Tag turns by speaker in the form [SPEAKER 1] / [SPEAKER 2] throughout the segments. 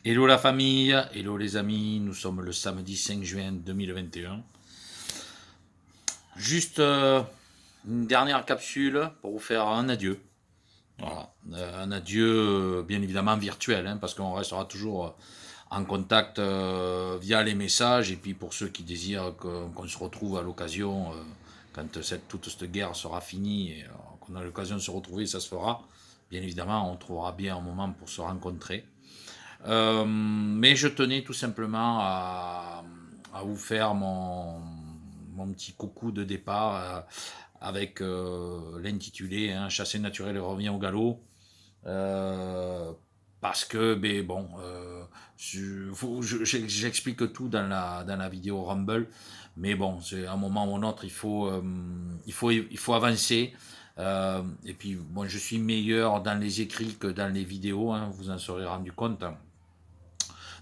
[SPEAKER 1] Hello la famille, hello les amis, nous sommes le samedi 5 juin 2021. Juste une dernière capsule pour vous faire un adieu. Voilà. Un adieu bien évidemment virtuel, hein, parce qu'on restera toujours en contact via les messages. Et puis pour ceux qui désirent qu'on se retrouve à l'occasion, quand toute cette guerre sera finie et qu'on a l'occasion de se retrouver, ça se fera. Bien évidemment, on trouvera bien un moment pour se rencontrer. Mais je tenais tout simplement à vous faire mon petit coucou de départ avec l'intitulé hein, Chasser naturel et revient au galop. Euh, Parce que, ben bon, j'explique tout dans la vidéo Rumble, mais bon, c'est à un moment ou un autre, il faut avancer. Et puis, bon, je suis meilleur dans les écrits que dans les vidéos, hein, vous en serez rendu compte.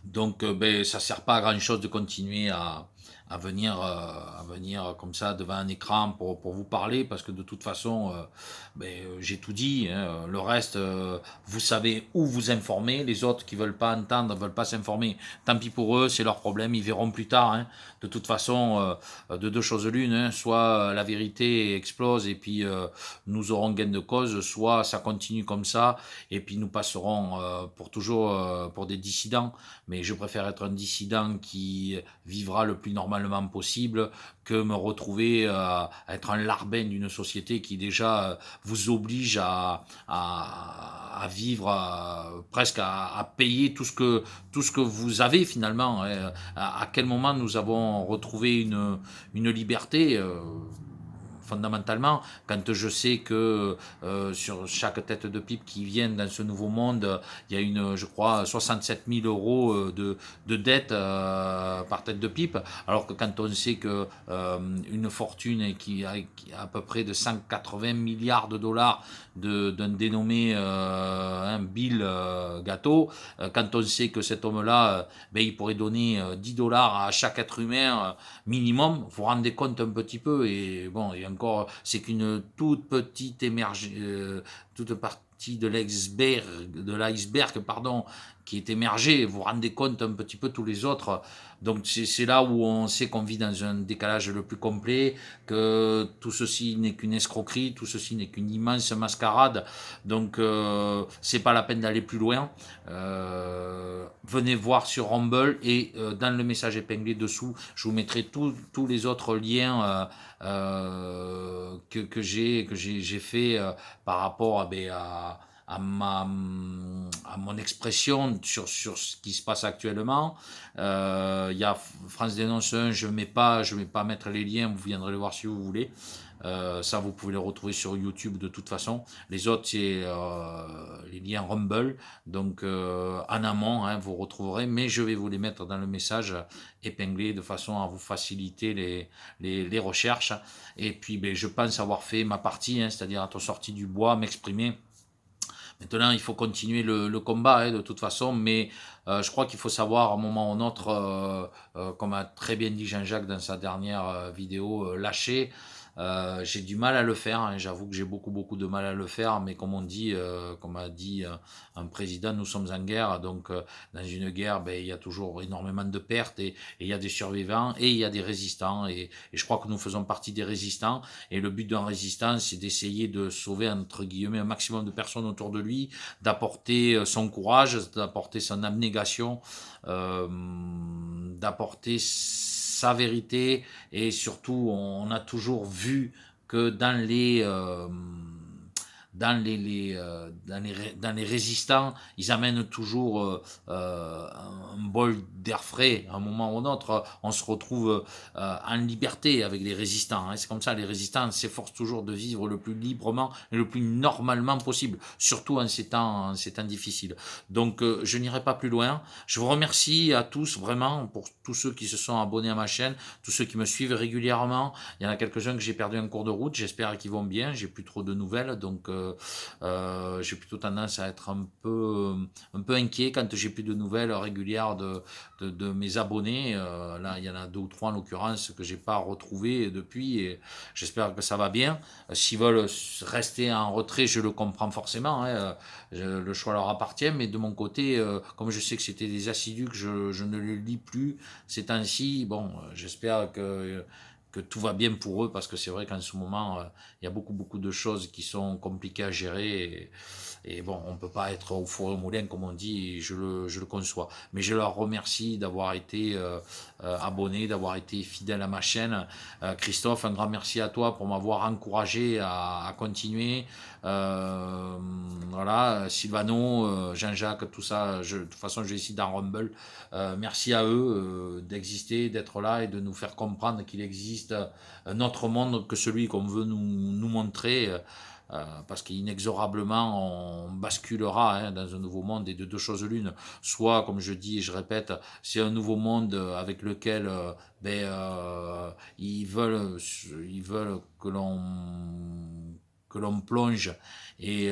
[SPEAKER 1] Donc, ben, ça ne sert pas à grand-chose de continuer à venir comme ça devant un écran pour vous parler, parce que de toute façon, ben, j'ai tout dit. Hein. Le reste, vous savez où vous informer. Les autres qui veulent pas entendre, veulent pas s'informer, tant pis pour eux, c'est leur problème. Ils verront plus tard. Hein. De toute façon, de deux choses l'une, hein. Soit la vérité explose et puis nous aurons gain de cause, soit ça continue comme ça et puis nous passerons pour toujours pour des dissidents, mais je préfère être un dissident qui vivra le plus normalement possible que me retrouver à être un larbin d'une société qui déjà vous oblige à vivre, presque à payer tout ce que vous avez finalement. Hein. À quel moment nous avons retrouvé une liberté fondamentalement, quand je sais que sur chaque tête de pipe qui vient dans ce nouveau monde, il y a je crois, 67 000 euros de dette par tête de pipe, alors que quand on sait que une fortune qui a à peu près de 180 milliards de dollars d'un dénommé un Bill Gâteau, quand on sait que cet homme-là, ben, il pourrait donner 10 dollars à chaque être humain minimum, vous vous rendez compte un petit peu, et bon, et encore, c'est qu'une toute petite toute partie de l'iceberg, pardon, qui est émergée. Vous vous rendez compte un petit peu tous les autres. Donc c'est là où on sait qu'on vit dans un décalage le plus complet, que tout ceci n'est qu'une escroquerie, tout ceci n'est qu'une immense mascarade. Donc c'est pas la peine d'aller plus loin. Venez voir sur Rumble et dans le message épinglé dessous, je vous mettrai tous les autres liens que j'ai fait par rapport à mon expression sur ce qui se passe actuellement. Il y a France Dénonce 1, je vais pas mettre les liens, vous viendrez le voir si vous voulez. Ça, vous pouvez les retrouver sur YouTube de toute façon. Les autres, c'est les liens Rumble. Donc, en amont, hein, vous retrouverez, mais je vais vous les mettre dans le message épinglé de façon à vous faciliter les recherches. Et puis, ben, je pense avoir fait ma partie, hein, c'est-à-dire être sorti du bois, m'exprimer. Maintenant, il faut continuer le combat, hein, de toute façon, mais je crois qu'il faut savoir à un moment ou un autre, comme a très bien dit Jean-Jacques dans sa dernière vidéo, lâcher. J'ai du mal à le faire, hein, j'avoue que j'ai beaucoup de mal à le faire, mais comme on dit, comme a dit un président, nous sommes en guerre, donc dans une guerre, ben, il y a toujours énormément de pertes et il y a des survivants et il y a des résistants et je crois que nous faisons partie des résistants et le but d'un résistant, c'est d'essayer de sauver entre guillemets un maximum de personnes autour de lui, d'apporter son courage, d'apporter son abnégation, d'apporter sa vérité et surtout on a toujours vu que dans les résistants, ils amènent toujours un bol d'air frais. À un moment ou un autre, on se retrouve en liberté avec les résistants. Hein. C'est comme ça, les résistants s'efforcent toujours de vivre le plus librement et le plus normalement possible, surtout en ces temps difficiles. Donc, je n'irai pas plus loin. Je vous remercie à tous, vraiment, pour tous ceux qui se sont abonnés à ma chaîne, tous ceux qui me suivent régulièrement. Il y en a quelques-uns que j'ai perdu en cours de route. J'espère qu'ils vont bien. J'ai plus trop de nouvelles, donc j'ai plutôt tendance à être un peu inquiet quand j'ai plus de nouvelles régulières de mes abonnés. Là, il y en a 2 ou 3 en l'occurrence que j'ai pas retrouvés depuis, et j'espère que ça va bien. S'ils veulent rester en retrait, je le comprends forcément, hein, le choix leur appartient, mais de mon côté, comme je sais que c'était des assidus, que je ne le lis plus ces temps-ci, bon, j'espère que tout va bien pour eux, parce que c'est vrai qu'en ce moment, il y a beaucoup de choses qui sont compliquées à gérer, et bon, on ne peut pas être au four et au moulin, comme on dit, et je le conçois. Mais je leur remercie d'avoir été abonnés, d'avoir été fidèles à ma chaîne. Christophe, un grand merci à toi pour m'avoir encouragé à continuer. Voilà, Sylvano, Jean-Jacques, tout ça, de toute façon, je vais ici dans Rumble. Merci à eux d'exister, d'être là et de nous faire comprendre qu'il existe un autre monde que celui qu'on veut nous montrer. Parce qu'inexorablement on basculera, hein, dans un nouveau monde, et de 2 choses l'une. Soit, comme je dis et je répète, c'est un nouveau monde avec lequel ils veulent que l'on plonge, et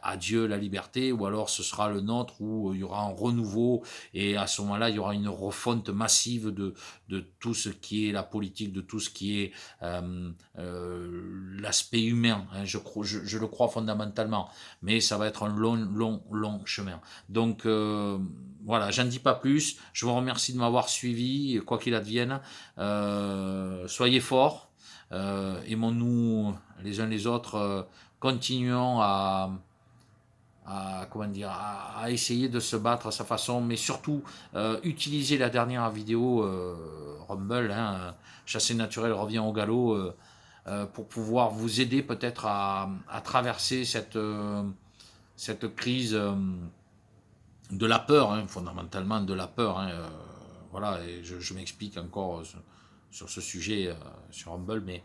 [SPEAKER 1] adieu la liberté, ou alors ce sera le nôtre où il y aura un renouveau, et à ce moment-là il y aura une refonte massive de tout ce qui est la politique, de tout ce qui est l'aspect humain, hein, je le crois fondamentalement, mais ça va être un long chemin. Donc voilà, j'en dis pas plus, je vous remercie de m'avoir suivi, quoi qu'il advienne. Soyez forts. Aimons-nous les uns les autres, continuons comment dire, à essayer de se battre à sa façon, mais surtout utiliser la dernière vidéo Rumble, hein, Chasser naturel revient au galop, pour pouvoir vous aider peut-être à traverser cette crise de la peur, hein, fondamentalement de la peur, hein, voilà, et je m'explique encore sur ce sujet sur Rumble, mais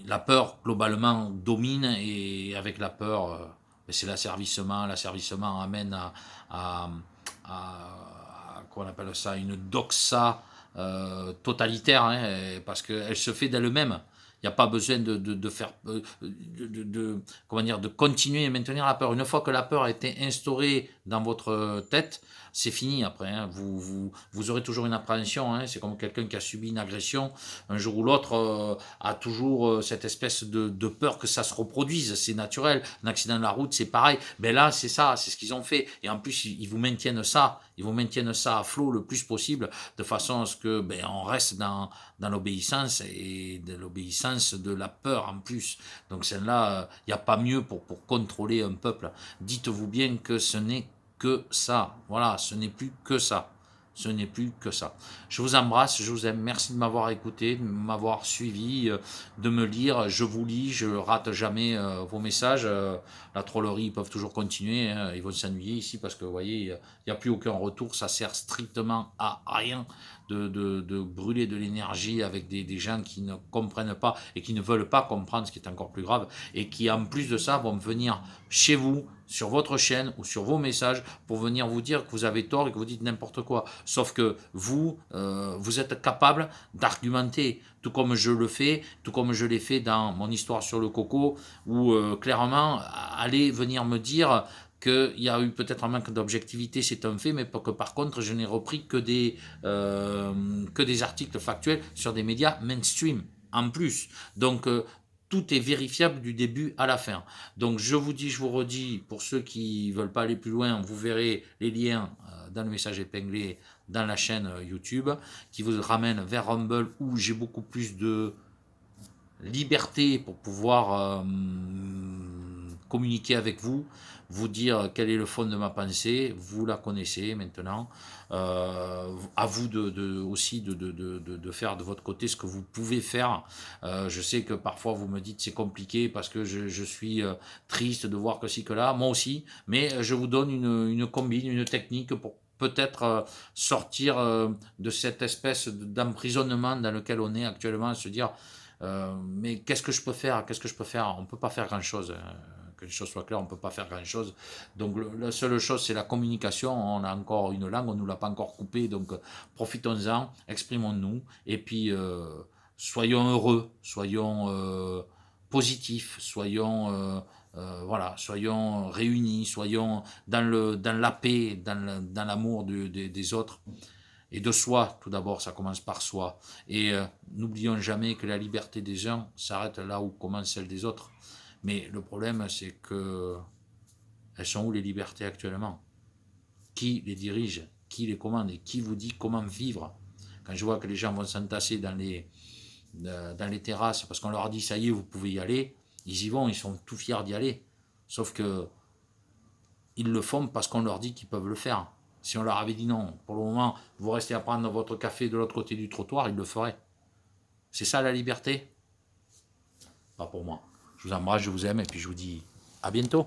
[SPEAKER 1] la peur globalement domine, et avec la peur, c'est l'asservissement. L'asservissement amène comment on appelle ça, une doxa totalitaire, hein, parce qu'elle se fait d'elle-même. Il n'y a pas besoin de faire, comment dire, de continuer et maintenir la peur. Une fois que la peur a été instaurée dans votre tête, c'est fini après, hein. Vous aurez toujours une appréhension, hein. C'est comme quelqu'un qui a subi une agression. Un jour ou l'autre, a toujours cette espèce de peur que ça se reproduise. C'est naturel. Un accident de la route, c'est pareil. Mais là, c'est ça, c'est ce qu'ils ont fait. Et en plus, ils vous maintiennent ça. Ils vous maintiennent ça à flot le plus possible, de façon à ce que on reste dans l'obéissance, et de l'obéissance de la peur en plus. Donc celle-là, il n'y a pas mieux pour contrôler un peuple. Dites-vous bien que ce n'est que ça. Voilà, ce n'est plus que ça. Ce n'est plus que ça. Je vous embrasse, je vous aime. Merci de m'avoir écouté, de m'avoir suivi, de me lire. Je vous lis, je rate jamais vos messages. La trollerie, ils peuvent toujours continuer, hein. Ils vont s'ennuyer ici, parce que vous voyez, il n'y a plus aucun retour. Ça sert strictement à rien de brûler de l'énergie avec des gens qui ne comprennent pas et qui ne veulent pas comprendre, ce qui est encore plus grave, et qui en plus de ça vont venir chez vous, sur votre chaîne ou sur vos messages, pour venir vous dire que vous avez tort et que vous dites n'importe quoi. Sauf que vous, vous êtes capable d'argumenter, tout comme je le fais, tout comme je l'ai fait dans mon histoire sur le coco, où clairement, allez venir me dire qu'il y a eu peut-être un manque d'objectivité, c'est un fait, mais que par contre, je n'ai repris que des articles factuels sur des médias mainstream, en plus. Donc, tout est vérifiable du début à la fin. Donc, je vous dis, je vous redis, pour ceux qui ne veulent pas aller plus loin, vous verrez les liens dans le message épinglé dans la chaîne YouTube, qui vous ramène vers Rumble, où j'ai beaucoup plus de liberté pour pouvoir communiquer avec vous, vous dire quel est le fond de ma pensée. Vous la connaissez maintenant. À vous aussi de faire de votre côté ce que vous pouvez faire. Je sais que parfois vous me dites c'est compliqué parce que je suis triste de voir que ci que là, moi aussi, mais je vous donne une combine, une technique pour peut-être sortir de cette espèce d'emprisonnement dans lequel on est actuellement, à se dire mais qu'est-ce que je peux faire? Qu'est-ce que je peux faire? On ne peut pas faire grand-chose. Que les choses soient claires, on ne peut pas faire grand-chose. Donc la seule chose, c'est la communication. On a encore une langue, on ne nous l'a pas encore coupée. Donc profitons-en, exprimons-nous. Et puis soyons heureux, soyons positifs, voilà, soyons réunis, soyons dans la paix, dans l'amour des autres et de soi. Tout d'abord, ça commence par soi. Et n'oublions jamais que la liberté des uns s'arrête là où commence celle des autres. Mais le problème, c'est que elles sont où les libertés actuellement? Qui les dirige? Qui les commande? Et qui vous dit comment vivre? Quand je vois que les gens vont s'entasser dans les terrasses parce qu'on leur dit ça y est, vous pouvez y aller, ils y vont, ils sont tout fiers d'y aller. Sauf que ils le font parce qu'on leur dit qu'ils peuvent le faire. Si on leur avait dit non, pour le moment, vous restez à prendre votre café de l'autre côté du trottoir, ils le feraient. C'est ça la liberté? Pas pour moi. Je vous embrasse, je vous aime et puis je vous dis à bientôt.